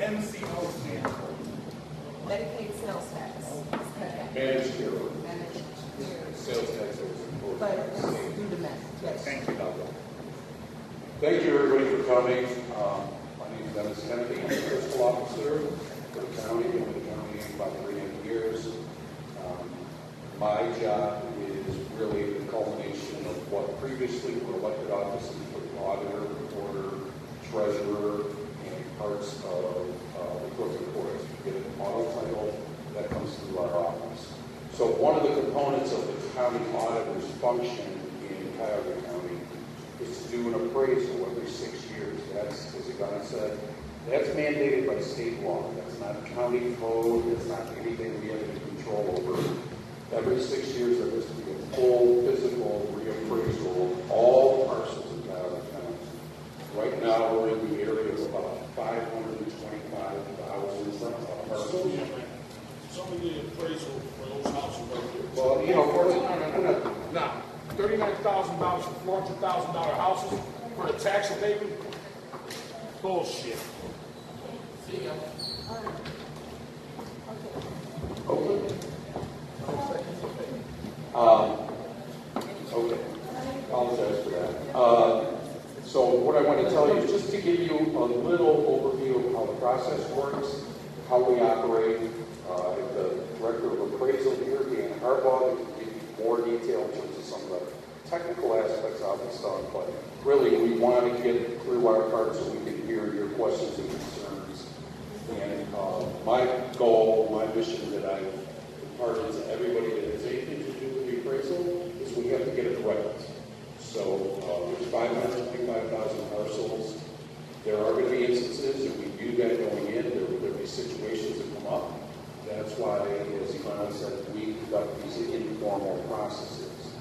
MCO stand for? Medicaid sales tax. Managed care. Managed care. Sales tax is important. But it's due to men, yes. Thank you, Doctor. Thank you, everybody, for coming. My name is Dennis Kennedy. I'm the fiscal officer for the county. I've been with the county about 3.5 years. My job is really the culmination of what previously were elected offices for the auditor, recorder, treasurer, and parts of the clerk of courts. You get an auto title that comes through our office. So one of the components of the county auditor's function in Cuyahoga County is to do an appraisal every 6 years. That's, as Yvonne said, that's mandated by state law. That's not county code. That's not anything we have any control over. Every 6 years, there has to be a full physical reappraisal of all parcels in Cuyahoga County. Right now, we're in the area of about 525,000 parcels. Some of the appraisal for those houses right there. Well, you know, Now, $39,000 for $400,000 houses for the tax abatement? Bullshit. See ya. okay. Okay. Apologize for that. So what I want to tell you is just to give you a little overview of how the process works, how we operate. The Director of Appraisal here, Dan Harbaugh, can give you more detail in terms of some of the technical aspects of the stuff, but really we want to get through our part so we can hear your questions and concerns. And my goal, my mission that I imparted to everybody that has anything to do with the appraisal is we have to get it right. So there's 525,000 parcels. There are going to be instances, and we do that going in, there will be situations that come up. That's why, as Yvonne said, we conduct these informal processes.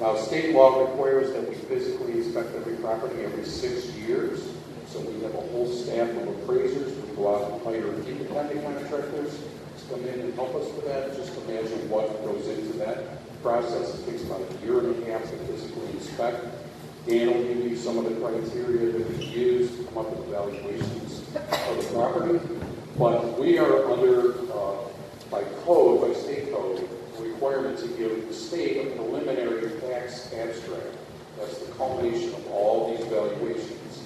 Now, state law requires that we physically inspect every property every 6 years. So we have a whole staff of appraisers. We go out and hire independent contractors to come in and help us with that. Just imagine what goes into that process. It takes about 1.5 years to physically inspect. Dan will give you some of the criteria that we use to come up with evaluations of the property. But we are under, by code, by state code, a requirement to give the state a preliminary tax abstract. That's the culmination of all these evaluations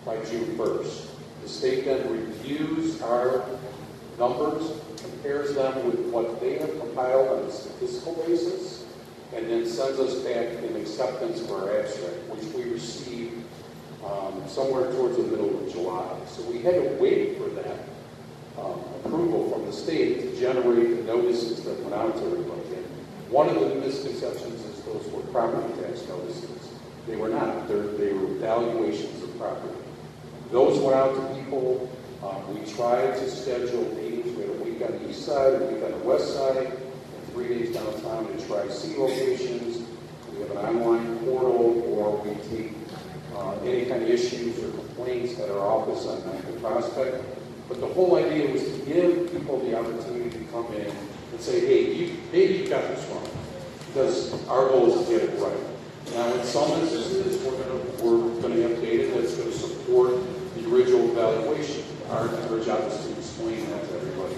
by June 1st. The state then reviews our numbers, compares them with what they have compiled on a statistical basis, and then sends us back an acceptance of our abstract, which we received somewhere towards the middle of July. So we had to wait for that approval from the state to generate the notices that went out to everybody. And one of the misconceptions is those were property tax notices. They were not. They were valuations of property. Those went out to people. We tried to schedule meetings. We had a week on the east side, a week on the west side, and 3 days downtown to try C locations. We have an online portal, or we take any kind of issues or complaints at our office on the prospect. But the whole idea was to give people the opportunity to come in and say, hey, maybe you got this wrong. Because our goal is to get it right. Now, in some instances, we're going to have data that's going to support the original evaluation. Our job is to explain that to everybody,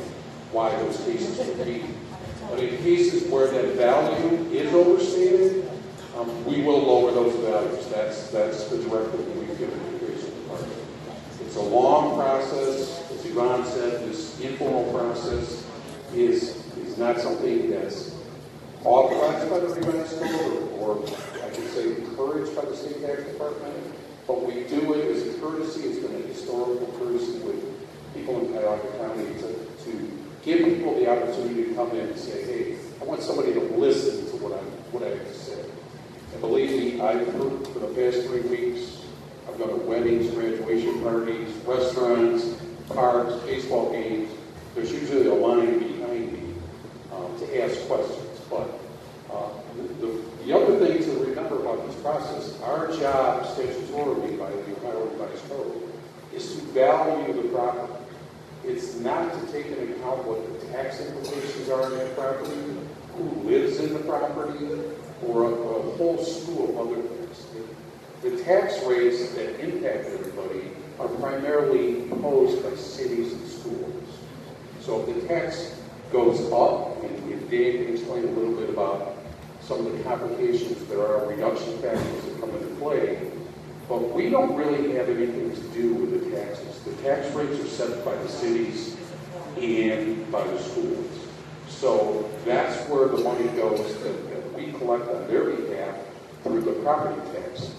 why those cases would be. But in cases where that value is overstated, we will lower those values. That's the directive that we've given the appraisal department. It's a long process. As Yvonne said, this informal process is not something that's authorized by the revised code, or I can say encouraged by the state tax department. But we do it as a courtesy. It's been a historical courtesy with people in Cuyahoga County to give people the opportunity to come in and say, hey, I want somebody to listen to what I have to say. And believe me, I've heard for the past 3 weeks, I've gone to weddings, graduation parties, restaurants, parks, baseball games. There's usually a line behind me to ask questions. But the other thing to remember about this process, our job statutorily by the Ohio Revised Code is to value the property. It's not to take into account what the tax implications are in that property, who lives in the property, or a whole slew of other things. The tax rates that impact everybody are primarily imposed by cities and schools. So if the tax goes up, and if Dave can explain a little bit about some of the complications, there are reduction factors that come into play, but we don't really have anything to do with the taxes. The tax rates are set by the cities and by the schools. So that's where the money goes that we collect on their behalf through the property tax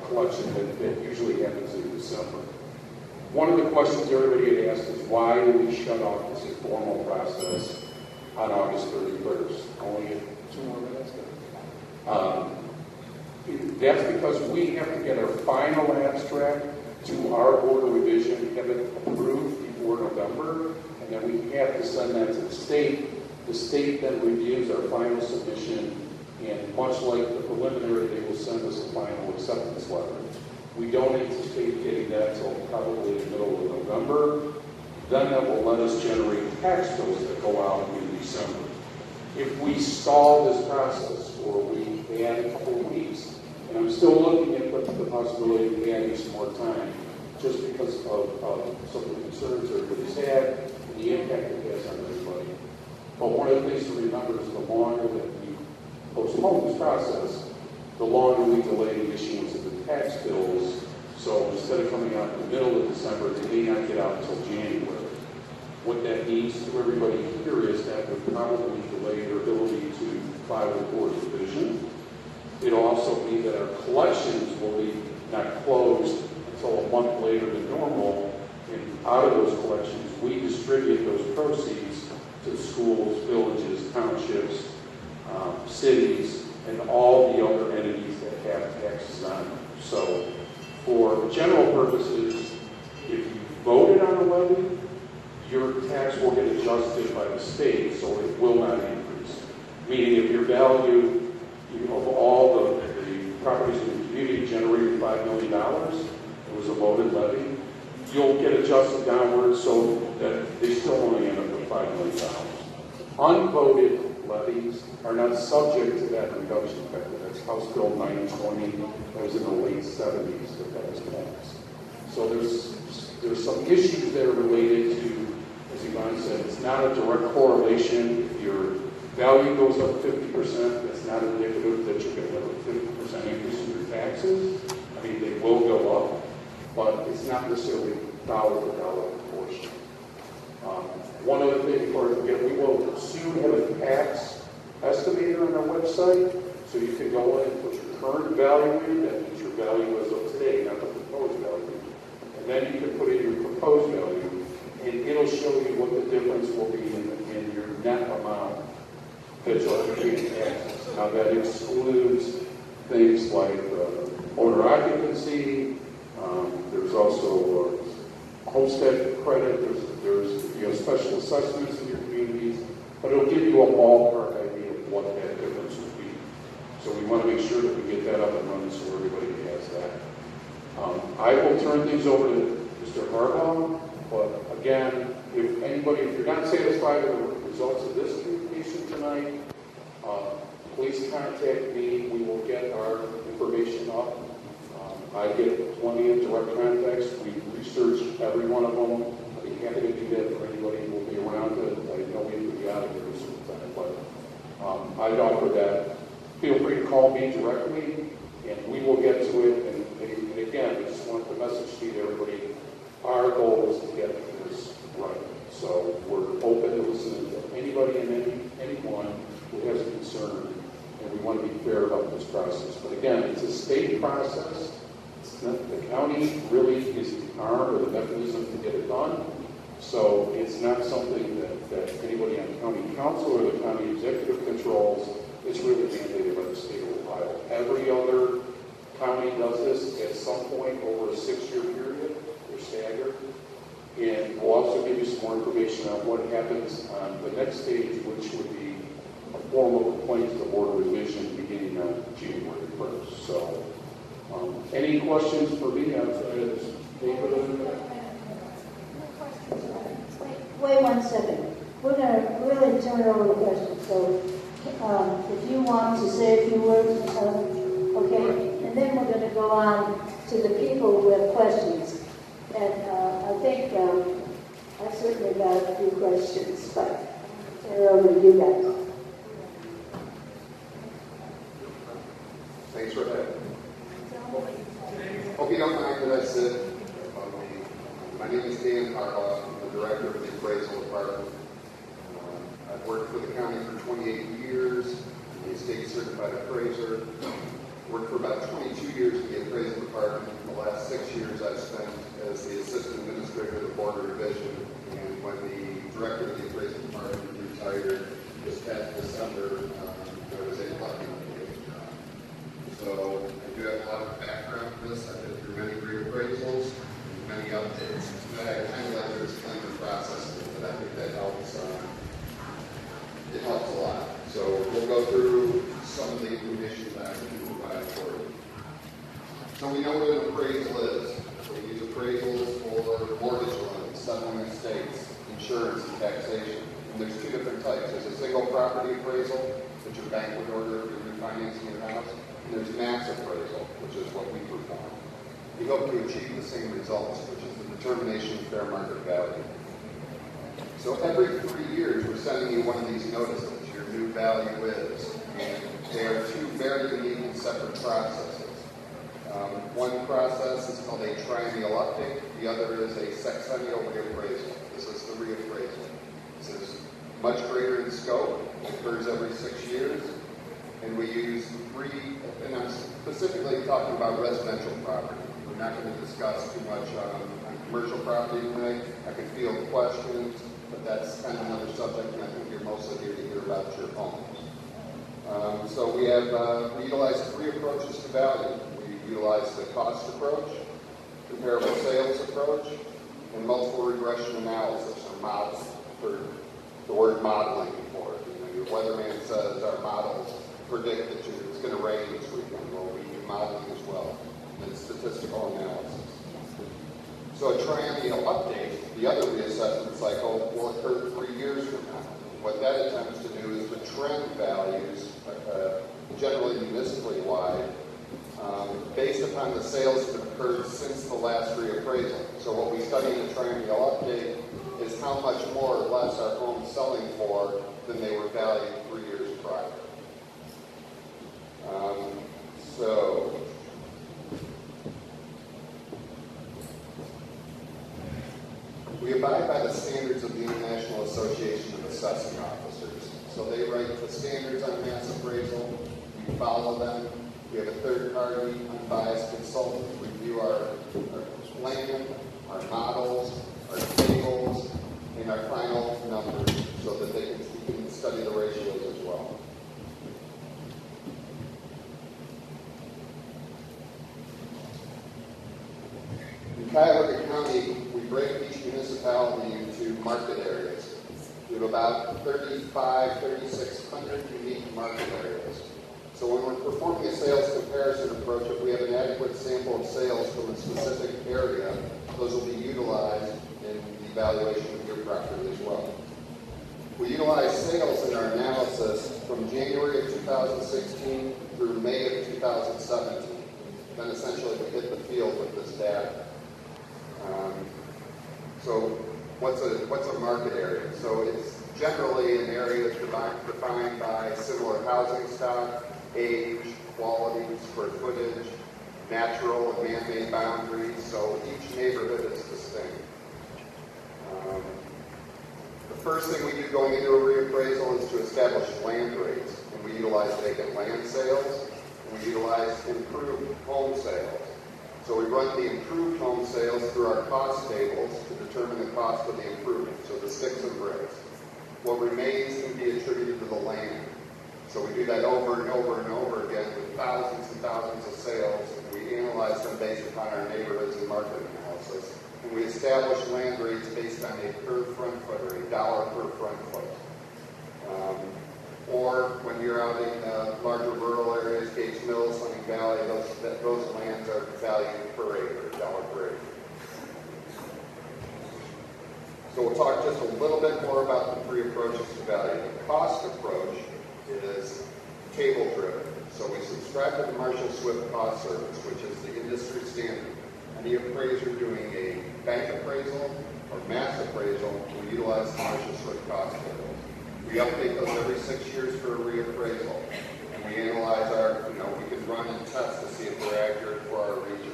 collection that usually happens in December. One of the questions everybody had asked is, why do we shut off this informal process on August 31st? Only 2 more minutes. That's because we have to get our final abstract to our board of revision, have it approved before November, and then we have to send that to the state. The state then reviews our final submission, and much like the preliminary, they will send us a final acceptance letter. We don't anticipate getting that until probably the middle of November. Then that will let us generate tax bills that go out in December. If we stall this process, or we add a couple of weeks, and I'm still looking at the possibility of adding some more time, just because of some of the concerns everybody's had and the impact it has on everybody. But one of the things to remember is the longer that we postpone this process, the longer we delay the issuance of the tax bills. So instead of coming out in the middle of December, they may not get out until January. What that means to everybody here is that would probably delay their ability to file a board revision. It'll also mean that our collections will be not closed until a month later than normal. And out of those collections, we distribute those proceeds to schools, villages, townships, cities, and all the other entities that have taxes on them. So for general purposes, if you voted on a levy, your tax will get adjusted by the state, so it will not increase. Meaning if your value of all the properties in the community generated $5 million, it was a voted levy, you'll get adjusted downwards so that they still only end up with $5 million. Unvoted levies are not subject to that reduction factor. That's House Bill 920. That was in the late 70s that was passed. So there's some issues there related to, as Yvonne said, it's not a direct correlation. If your value goes up 50%, that's not indicative that you're going to have a 50% increase in your taxes. I mean, they will go up, but it's not necessarily dollar for dollar proportion. One other thing before I forget, we will soon have a tax estimator on our website, so you can go in and put your current value in, that means your value as of today, not the proposed value. And then you can put in your proposed value, and it'll show you what the difference will be in your net amount that you're paying taxes. Now that excludes things like owner occupancy, there's also homestead credit, there's you have special assessments in your communities, but it'll give you a ballpark idea of what that difference would be. So we want to make sure that we get that up and running so everybody has that. I will turn things over to Mr. Harbaugh, but again, if you're not satisfied with the results of this communication tonight, please contact me. We will get our information up. I get plenty of direct contacts. We research every one of them. I'd be happy to do that for anybody who will be around it. I know we will be out of here sometime, but I'd offer that. Feel free to call me directly, and we will get to it. And again, I just want the message to everybody. Our goal is to get this right. So we're open to listening to anybody and anyone who has a concern, and we want to be fair about this process. But again, it's a state process. The county really is the arm or the mechanism to get it done. So it's not something that anybody on county council or the county executive controls. It's really mandated by the state of Ohio. Every other county does this at some point over a 6-year period. They're staggered. And we'll also give you some more information on what happens on the next stage, which would be a formal complaint to the Board of Revision beginning on January 1st. So any questions for me outside of this paper? Wait 1 second. We're going to really turn it over to questions. So if you want to say a few words, okay? And then we're going to go on to the people who have questions. And I think I certainly got a few questions, but I'll turn it over to you guys. Thanks for that. Hope you don't mind that I sit above me. My name is Dan Harbaugh. I'm the director of the appraisal department. I've worked for the county for 28 years. I'm a state certified appraiser. Worked for about 22 years in the appraisal department. In the last 6 years I've spent as the assistant administrator of the board of revision. And when the director of the appraisal department retired this past December, I was able to So I do have a lot of background for this. I've been through many reappraisals and many updates. But I kind of like to explain the process, but I think that helps. It helps a lot. So we'll go through some of the information that I can provide for you. So we know what an appraisal is. So we use appraisals for mortgage loans, settling estates, insurance, and taxation. And there's two different types. There's a single property appraisal, which your bank would order if you're refinancing your house. And there's mass appraisal, which is what we perform. We hope to achieve the same results, which is the determination of fair market value. So every 3 years, we're sending you one of these notices, your new value is. And they are two very unique and separate processes. One process is called a triennial update. The other is a sexennial reappraisal. This is the reappraisal. This is much greater in scope. It occurs every 6 years. And we use and I'm specifically talking about residential property. We're not going to discuss too much on commercial property tonight. I can field questions, but that's kind of another subject, and I think you're mostly here to hear about your homes. So we utilize 3 approaches to value. We utilize the cost approach, comparable sales approach, and multiple regression analysis, or modeling. For the word modeling for it. Your weatherman says our models predict that it's going to rain this weekend. Well, we do modeling as well, and statistical analysis. So a triennial update, the other reassessment cycle, will occur 3 years from now. What that attempts to do is to trend values, generally municipally wide, based upon the sales that have occurred since the last reappraisal. So what we study in the triennial update is how much more or less are homes selling for than they were valued 3 years prior. So we abide by the standards of the International Association of Assessing Officers. So they write the standards on mass appraisal. We follow them. We have a third-party, unbiased consultant review our plan, our models, our tables, and our final numbers so that they can study the ratios as well. In Cuyahoga County, we break each municipality into market areas. We have about 3,600 unique market areas. So when we're performing a sales comparison approach, if we have an adequate sample of sales from a specific area, those will be utilized in the evaluation of your property as well. We utilize sales in our analysis from January of 2016 through May of 2017. Then essentially we hit the field with this data. So what's a market area? So it's generally an area defined by similar housing stock, age, quality, square footage, natural and man-made boundaries. So each neighborhood is distinct. The first thing we do going into a reappraisal is to establish land rates. And we utilize vacant land sales, and we utilize improved home sales. So we run the improved home sales through our cost tables to determine the cost of the improvement, so the sticks and bricks. What remains can be attributed to the land. So we do that over and over and over again with thousands and thousands of sales, and we analyze them based upon our neighborhoods and market analysis. And we establish land rates based on a per front foot or $1 per front foot. Or when you're out in larger rural areas, Gates Mills, Hunting Valley, those lands are valued per acre, $1 per acre. So we'll talk just a little bit more about the 3 approaches to value. The cost approach is table driven. So we subscribe to the Marshall Swift cost service, which is the industry standard. Any appraiser doing a bank appraisal or mass appraisal, we utilize commercial switch cost tables. We update those every 6 years for a reappraisal. And we analyze we can run and test to see if they're accurate for our region.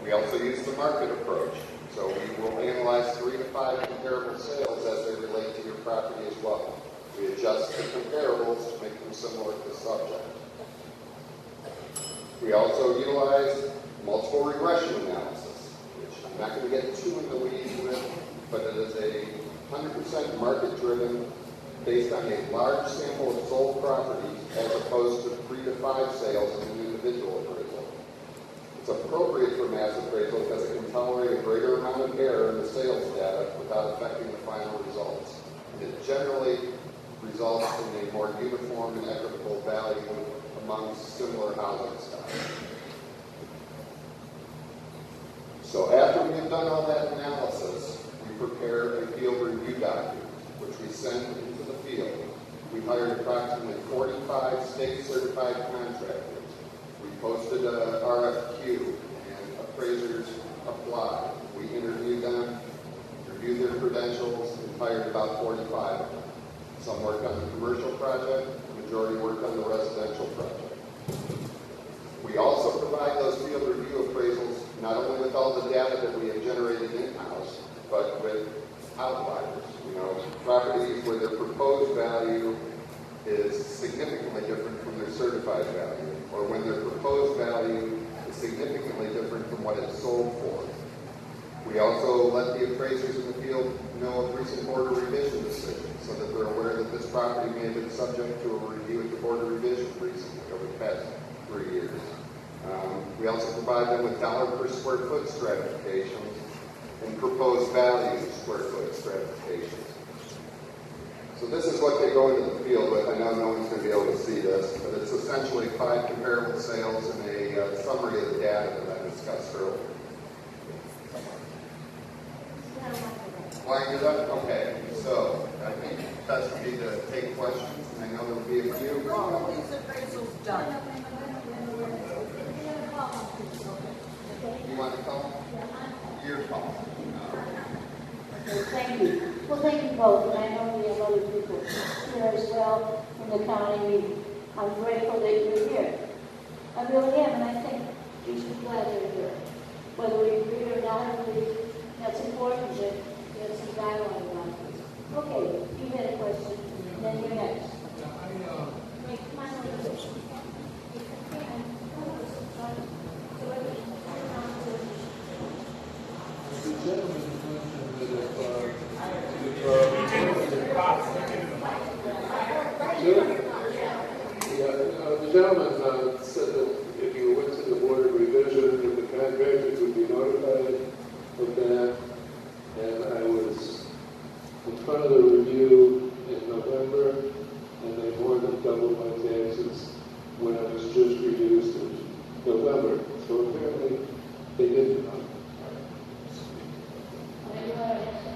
We also use the market approach. So we will analyze 3 to 5 comparable sales as they relate to your property as well. We adjust the comparables to make them similar to the subject. We also utilize multiple regression analysis, which I'm not going to get too in the weeds with, but it is a 100% market-driven based on a large sample of sold properties as opposed to 3 to 5 sales in an individual appraisal. It's appropriate for mass appraisal because it can tolerate a greater amount of error in the sales data without affecting the final results. And it generally results in a more uniform and equitable value among similar housing styles. So after we have done all that analysis, we prepare a field review document, which we send into the field. We hired approximately 45 state-certified contractors. We posted an RFQ, and appraisers applied. We interviewed them, reviewed their credentials, and hired about 45 of them. Some worked on the commercial project, the majority worked on the residential project. We also provide those field review appraisals not only with all the data that we have generated in-house, but with outliers. Properties where their proposed value is significantly different from their certified value, or when their proposed value is significantly different from what it's sold for. We also let the appraisers in the field know of recent board of revision decisions so that they're aware that this property may have been subject to a review at the board of revision recently over the past 3 years. We also provide them with dollar per square foot stratifications and proposed value square foot stratifications. So this is what they go into the field with. I know no one's going to be able to see this, but it's essentially 5 comparable sales and a summary of the data that I discussed earlier. Wind it up? Okay. So I think it's best for me to take questions, and I know there will be a few. When are these appraisals done? You want to call? Your call. Okay, thank you. Well, thank you both, and I know we have other people here as well from the county. I'm grateful that you're here. I really am, and I think you should be glad you're here. Whether we agree or not agree, that's important that there's some dialogue about this. Okay, you had a question, and then you're next. The gentleman said that if you went to the board of revision, that the contractors would be notified of that, and I was in front of the review in November, and they more than doubled my taxes when I was just reduced in November. So apparently they didn't know.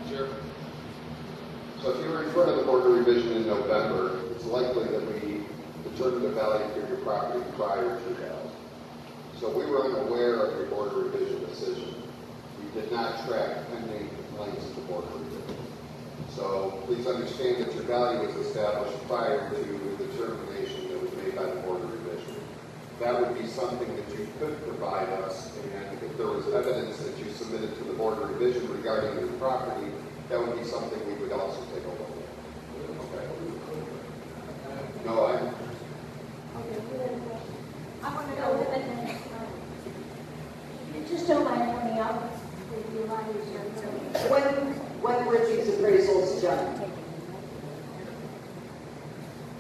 Sure. So if you were in front of the board of revision in November, it's likely that we determined the value for your property prior to that. So we were unaware of your board of revision decision. We did not track pending complaints at the board of revision. So please understand that your value was established prior to the determination that was made by the board of revision. That would be something that you could provide us, and if there was evidence that you submitted to the board of revision regarding your property, that would be something we would also take a look at. Okay. No, I want to know You just don't mind coming up. When were these appraisals done?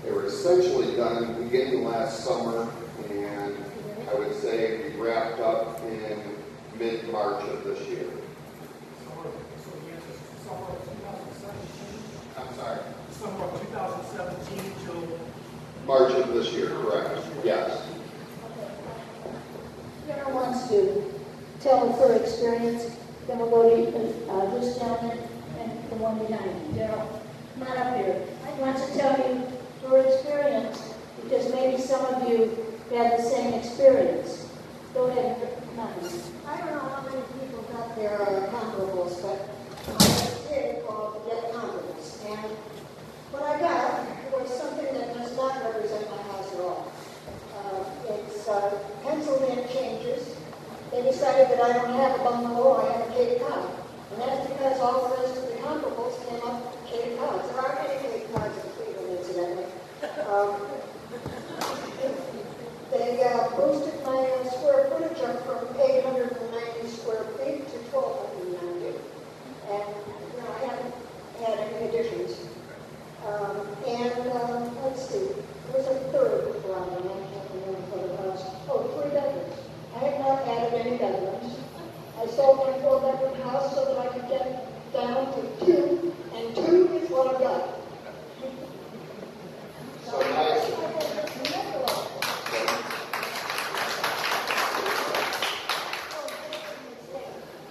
They were essentially done beginning last summer, and I would say we wrapped up in mid-March of this year. I'm sorry? Summer of 2017 till March of this year, correct? Yes. Whoever wants to tell her experience, then we'll go to this gentleman and the one behind him. Daryl, come on up here. He wants to tell you her experience because maybe some of you had the same experience. Go ahead. Come on. I don't know how many people their comparables, but I did call to get comparables. And what I got was something that does not represent my house at all. It's penciled in changes. They decided that I don't have a bungalow, I have a Cape Cod. And that's because all the rest of the comparables came up Cape Cods. There aren't any Cape Cods in Cleveland, incidentally. They boosted my square footage up from 890 square feet to 1,290. And I haven't had any additions. Let's see, there's a third dwelling, I can't remember for the house. Oh, 3 bedrooms. I have not added any bedrooms. I sold my 4-bedroom house so that I could get down to 2, and 2 is what I got. So nice.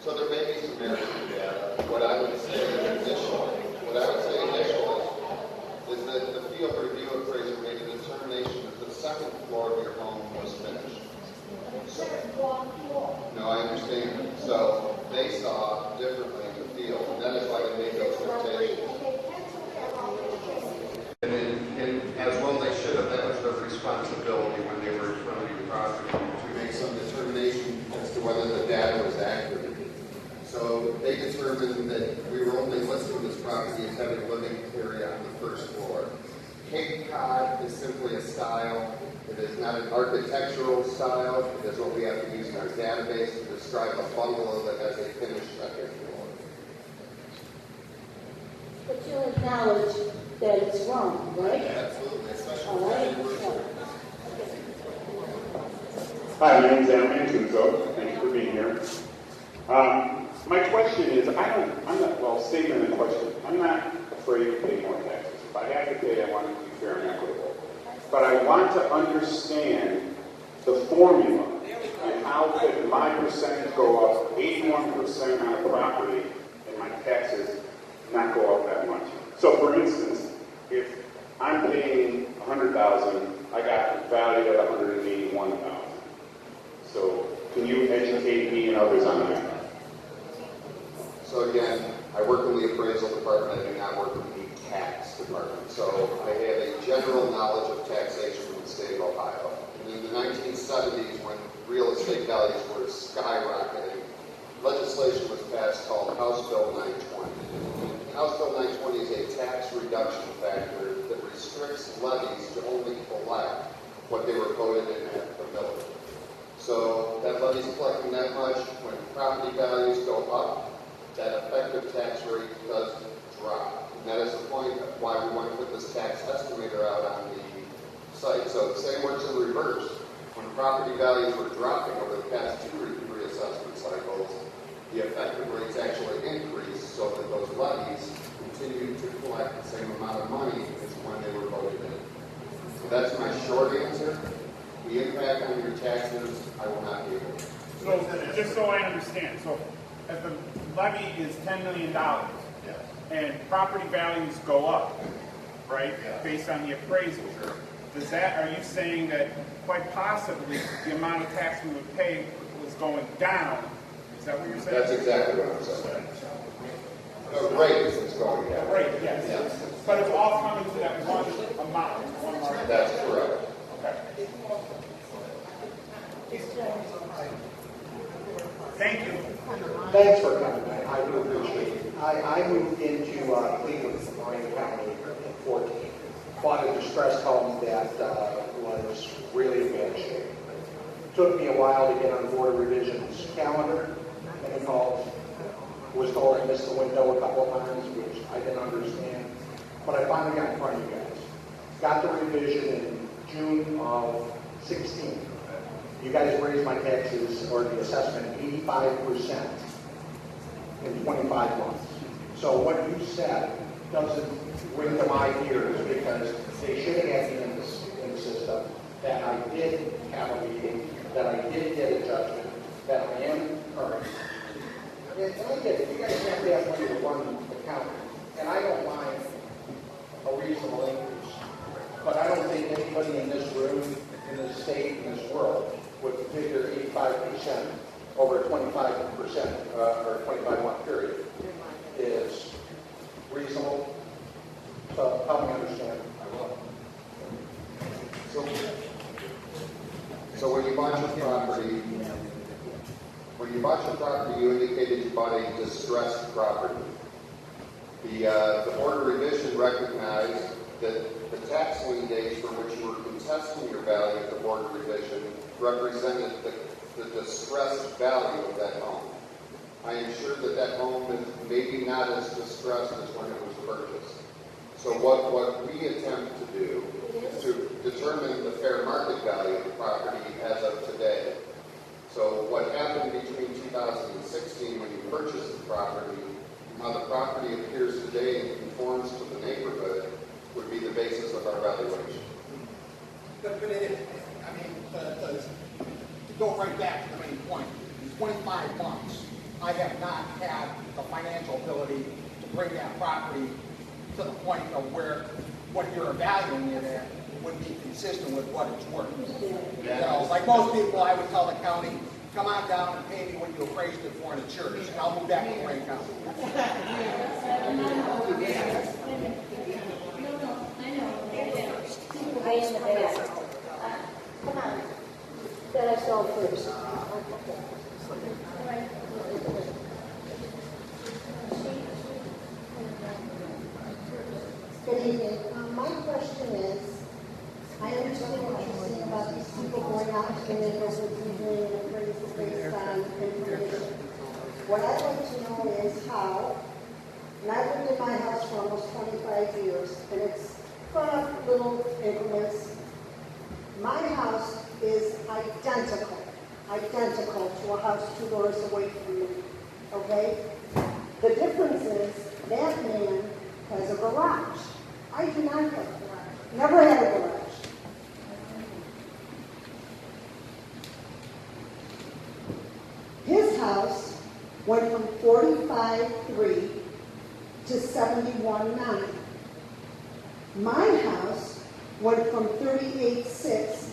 So there may be some merit to that. What I would say initially is that the field review appraiser made a determination that the second floor of your home was finished. No, I understand. So they saw differently in the field, and that is why they made those notations. And as well they should have, that was their responsibility when they were in front of your property to make some determination as to whether the data was accurate. So they determined that we were only listing this property as having a living area on the first floor. Cape Cod is simply a style. It is not an architectural style. It is what we have to use in our database to describe a bungalow that has a finished second floor. But you acknowledge that it's wrong, right? Absolutely, especially All right. Hi, my name's Adam Mantunzo. Thanks for being here. My question is, statement and question. I'm not afraid to pay more taxes. If I have to pay, I want it to be fair and equitable. But I want to understand the formula and how could my percentage go up 81% on a property and my taxes not go up that much. So for instance, if I'm paying $100,000, I got it valued at $181,000. So can you educate me and others on that? So again, I work in the appraisal department. I do not work in the tax department. So I have a general knowledge of taxation from the state of Ohio. And in the 1970s, when real estate values were skyrocketing, legislation was passed called House Bill 920. And House Bill 920 is a tax reduction factor that restricts levies to only collect what they were voted in at the village. So that levy's collecting that much. When property values go up, that effective tax rate does drop. And that is the point of why we want to put this tax estimator out on the site. So the same works in reverse. When property values were dropping over the past 2 reassessment cycles, the effective rates actually increased so that those levies continue to collect the same amount of money as when they were voted in. So that's my short answer. The impact on your taxes, I will not be able to. So just so I understand, so if the levy is $10 million and property values go up, right, based on the appraisal, are you saying that quite possibly the amount of tax we would pay was going down? Is that what you're saying? That's exactly what I'm saying. The rate is going down. Right, yes. But it's all coming to that one amount. One large. That's correct. Okay. Thank you. Thanks for coming. I do appreciate it. I moved into Cleveland from Lorraine County in 14. Bought a distressed home that was really in bad shape. Took me a while to get on Board of Revision's calendar. Many calls. Was told I missed the window a couple of times, which I didn't understand. But I finally got in front of you guys. Got the revision in June of 16. You guys raised my taxes, or the assessment, 85% in 25 months. So what you said doesn't ring to my ears, because they should have had me in the system that I did have a meeting, that I did get a judgment, that I am current. And I get it. You guys have to have money to run the county. And I don't mind a reasonable increase. But I don't think anybody in this room, in this state, in this world, would figure 85% over a 25% or 25-month period is reasonable. So help me understand. I will. So when you bought your property, you indicated you bought a distressed property. The Board of Revision recognized that the tax lien dates for which you were contesting your value at the Board of Revision represented the distressed value of that home. I am sure that that home is maybe not as distressed as when it was purchased. So what we attempt to do is to determine the fair market value of the property as of today. So what happened between 2016 when you purchased the property and how the property appears today and conforms to the neighborhood would be the basis of our valuation. But it, I mean, to go right back to the main point, in 25 months, I have not had the financial ability to bring that property to the point of where what you're evaluating it at would be consistent with what it's worth. You know, like most people, I would tell the county, come on down and pay me what you appraised it for in the church, and I'll move back to Wayne County. Way in the back. Come on. Let us go first. Good evening. My question is, I understand what you're saying about these people going out to the neighborhoods and doing appraisals based on information. What I'd like to know is how, and I've lived in my house for almost 25 years, and it's gone up little increments. My house is identical to a house 2 doors away from me, okay? The difference is that man has a garage. I do not have a garage. Never had a garage. His house went from 45.3 to 71.9. My house went from 38.6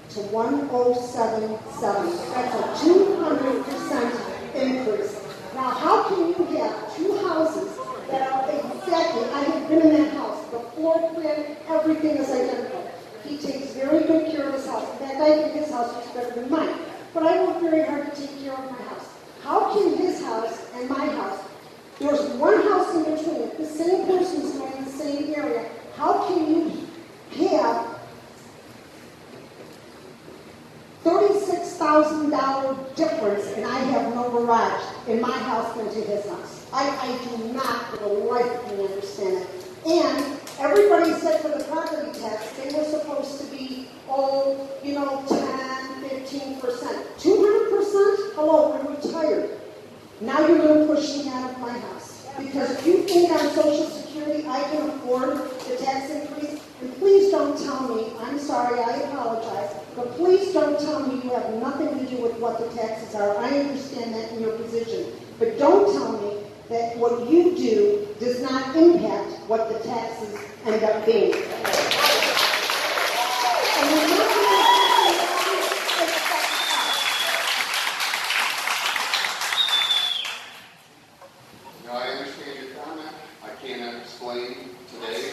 to 107.7. That's a 200% increase. Now, how can you have two houses that are exactly, I have been in that house, the floor plan, everything is identical. He takes very good care of his house. In fact, I think his house is better than mine. But I work very hard to take care of my house. How can his house and my house, there's one house in between, the same person's going in the same area, how can you have $36,000 difference and I have no garage in my house than to his house? I do not for the life of me understand it. And everybody said for the property tax, they were supposed to be, 10, 15%. 200%? Hello, I'm retired. Now you're going to push me out of my house. Because if you think on Social Security I can afford the tax increase, and please don't tell me, I'm sorry, I apologize, but please don't tell me you have nothing to do with what the taxes are. I understand that in your position. But don't tell me that what you do does not impact what the taxes end up being. Now, I understand your comment. I cannot explain today.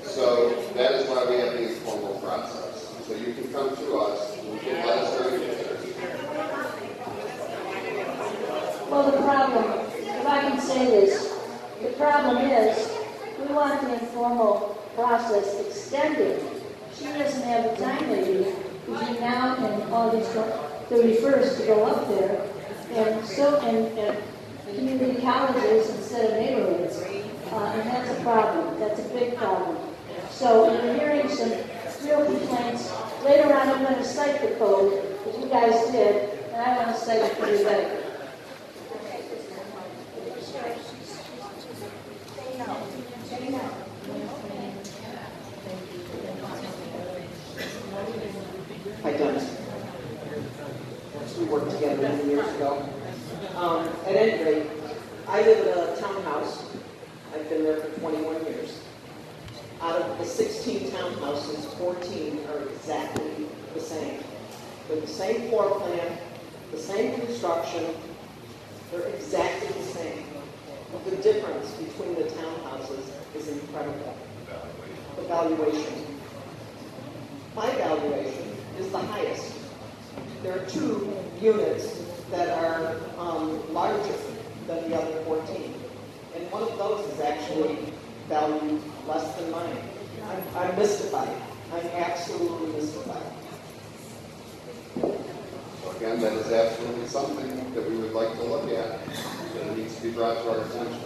So that is why we have the informal process. So you can come to us, you can let us know your concerns. Well, the problem, if I can say this, the problem is we want the informal process extended. She doesn't have the time maybe between now and August 31st to go up there and community colleges instead of neighborhoods. And that's a problem. That's a big problem. So we're hearing some real complaints. Later on, I'm going to cite the code, as you guys did, and I want to cite it for you better. Hi, Dennis. We worked together many years ago. At any rate, I live in a townhouse. I've been there for 21 years. the 16 townhouses, 14 are exactly the same. With the same floor plan, the same construction, they're exactly the same. The difference between the townhouses is incredible. The valuation. My valuation is the highest. There are 2 units that are larger than the other 14. And one of those is actually valued less than mine. I'm mystified. I'm absolutely mystified. So again, that is absolutely something that we would like to look at, that it needs to be brought to our attention.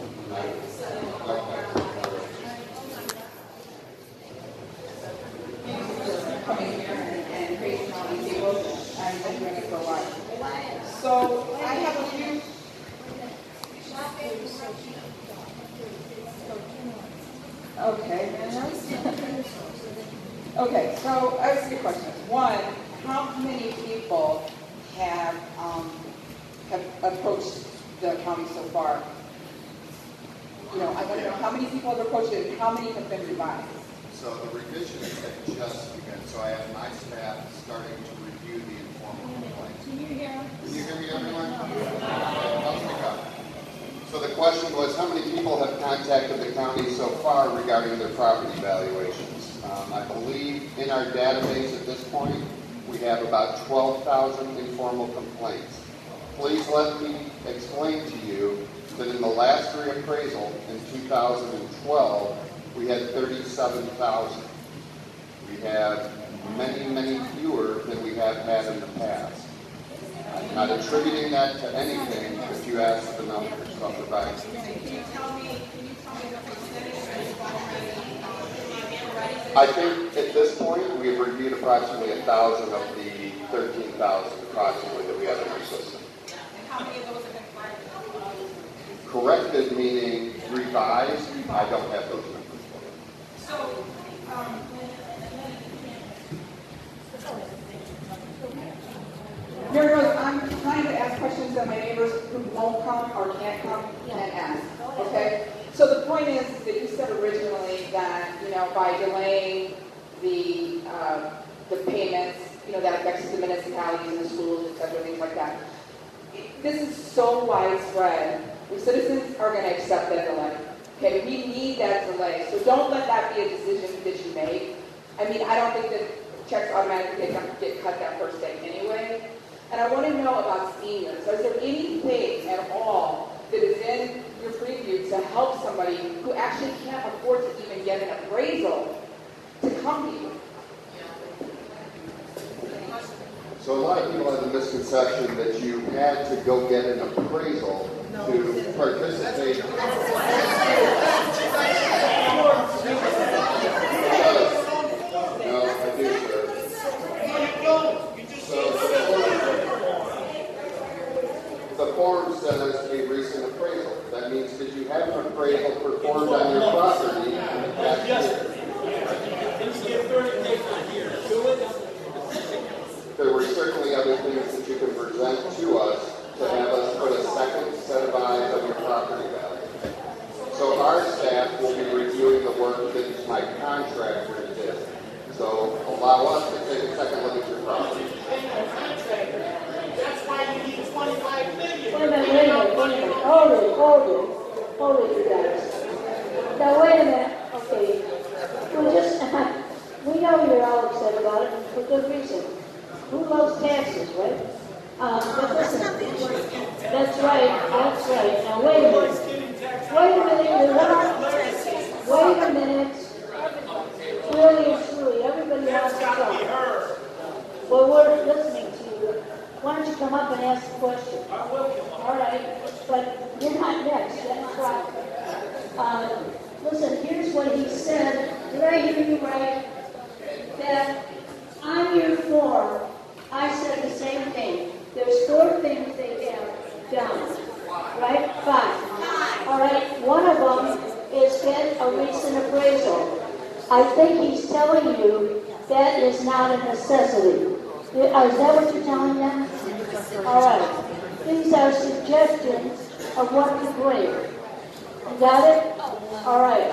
Coming here and facing all these people, I've been doing it for a while. So I have a few. Okay. Okay, so I have a few questions. One, how many people have approached the county so far? You know, I want to know how many people have approached it and how many have been revised. So the revisions have just begun. So I have my staff starting to review the informal complaints. Can you hear me, everyone? So the question was, how many people have contacted the county so far regarding their property valuations? I believe in our database at this point, we have about 12,000 informal complaints. Please let me explain to you that in the last reappraisal in 2012, we had 37,000. We have many, many fewer than we have had in the past. I'm not attributing that to anything if you ask the numbers. So I'll provide. Can you tell me the percentage is already? I think at this point we've reviewed approximately 1,000 of the 13,000 approximately that we have in our system. And how many of those have been corrected? Corrected meaning revised, I don't have those numbers. So, Mary Rose, I'm trying to ask questions that my neighbors who won't come or can't come can ask. Okay? So the point is that you said originally that, you know, by delaying the payments, you know, that affects the municipalities and the schools, et cetera, things like that. This is so widespread. The citizens are going to accept that delay. Okay, we need that delay. So don't let that be a decision that you make. I mean, I don't think that checks automatically get cut that first day anyway. And I want to know about seniors. Is there anything at all that is in your preview to help somebody who actually can't afford to even get an appraisal to come to you? So a lot of people have the misconception that you had to go get an appraisal to participate. No, I do, sir. So the form says a recent appraisal. That means that you have an appraisal performed on your property in the past year. There were certainly other things that you can present to us to have us put a second set of eyes on your property value. So our staff will be reviewing the work that my contractor did. So allow us to take a second look at your property. That's why you need 25 million. Wait a minute. Hold it, you guys. Now, wait a minute. Okay. We know you're all upset about it for good reason. Who loves taxes, right? But listen, that's right. Now, wait a minute. Really and truly, everybody wants to talk. Well, we're listening to you. Why don't you come up and ask the question? I will. All right, but you're not next. That's right. Listen, here's what he said. Did I hear you right? That on your form, I said the same thing. There's 4 things they have done. Right? 5. All right, one of them is get a recent appraisal. I think he's telling you that is not a necessity. Is that what you're telling them? All right. These are suggestions of what to bring. You got it? All right.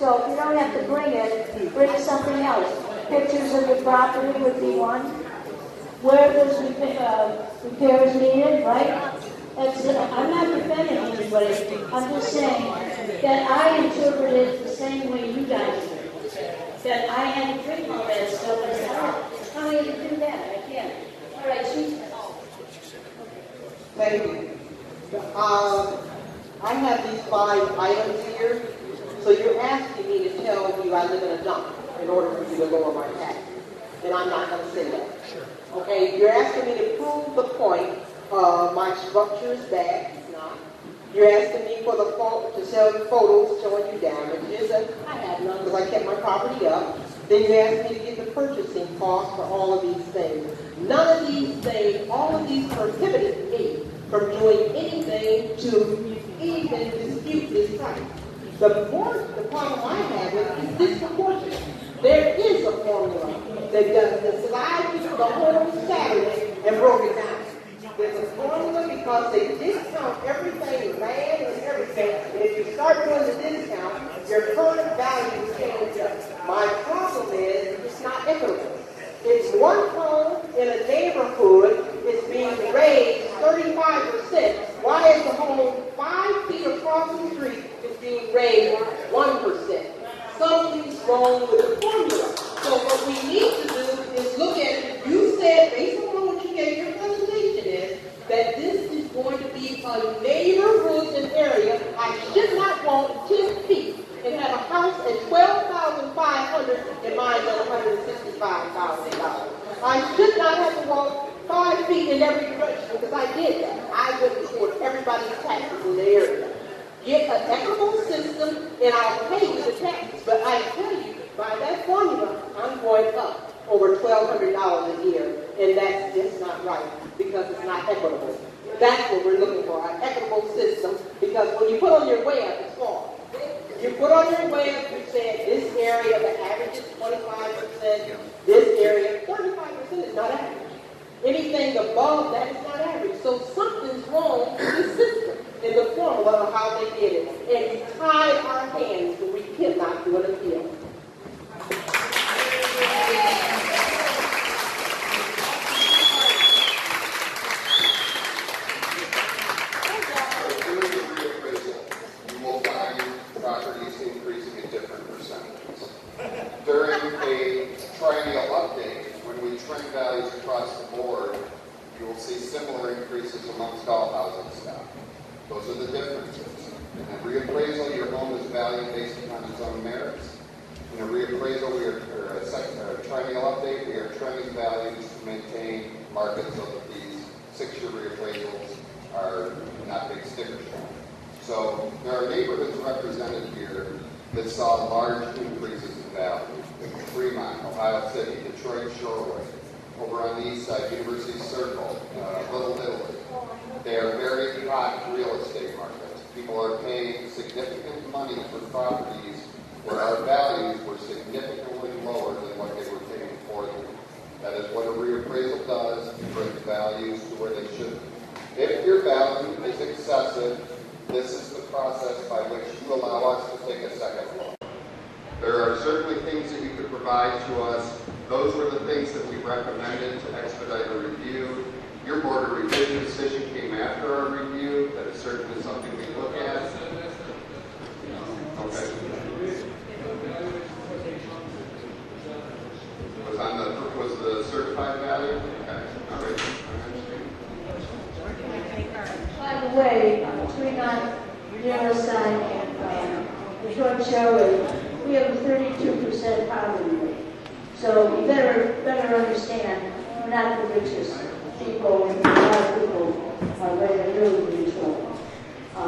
So if you don't have to bring something else. Pictures of the property would be one. Where there's repairs needed, right? I'm not defending anybody. I'm just saying that I interpret it the same way you guys do. That I had to drink all that stuff and say, oh, how do you do that? I can't. All right, she's... Thank you. I have these 5 items here, so you're asking me to tell you I live in a dump in order for you to lower my taxes, and I'm not going to say that. Okay, you're asking me to prove the point. My structure is bad. It's not. You're asking me for the to sell the photos showing you damages. I have none because I kept my property up. Then you asked me to get the purchasing cost for all of these things. None of these things, all of these prohibited me from doing anything to even dispute this price. The problem I have is disproportionate. There is a formula that does this. So I took the whole Saturday and broke it down. There's a formula because they discount everything, land and everything. And if you start doing the discount, your current value changes. My problem is it's not equitable. It's one home in a neighborhood is being raised 35%. Why is the home 5 feet across the street is being raised 1%? Something's wrong with the formula. So what we need to do is look at, you said, based on what you gave your presentation is, that this is going to be a neighborhood and area. I should not want 10 feet and have a house at $12,500 and mine at $165,000. I should not have to walk 5 feet in every direction because I did that. I went toward everybody's taxes in the area. Get an equitable system and I'll pay you the taxes. But I tell you, by that formula, I'm going up over $1,200 a year. And that's just not right because it's not equitable. That's what we're looking for, an equitable system. Because when you put on your way up, it's small. You put on your way up, you said this area, the average is 25%. This area, 35% is not average. Anything above that is not average. So something's wrong with the system and the formula of how they did it. And we tied our hands and we cannot do an appeal. You will find properties increasing at different percentages. During a triennial update, when we trend values across the board, you will see similar increases amongst all housing stock. Those are the differences. In a reappraisal, your home is valued based upon its own merits. In a reappraisal, a triennial update, we are trending values to maintain markets so that these 6-year reappraisals are not big sticker shock. So there are neighborhoods represented here that saw large increases in value. Fremont, Ohio City, Detroit Shorewood, over on the east side, University Circle, Little Italy. They are very hot real estate markets. People are paying significant money for properties where our values were significantly lower than what they were paying for them. That is what a reappraisal does. It brings values to where they should be. If your value is excessive, this is the process by which you allow us to take a second look. There are certainly things that you could provide to us. Those were the things that we recommended to expedite a review. Your board of revision decision came after our review. That is certainly something we look at. Okay. Was the certified value? Okay. All right. By the way, Fremont, Riverside, and Detroit Shorewood, we have a 32% poverty rate. So you better understand, we're not the richest people, and a lot of people are very, really in Detroit. So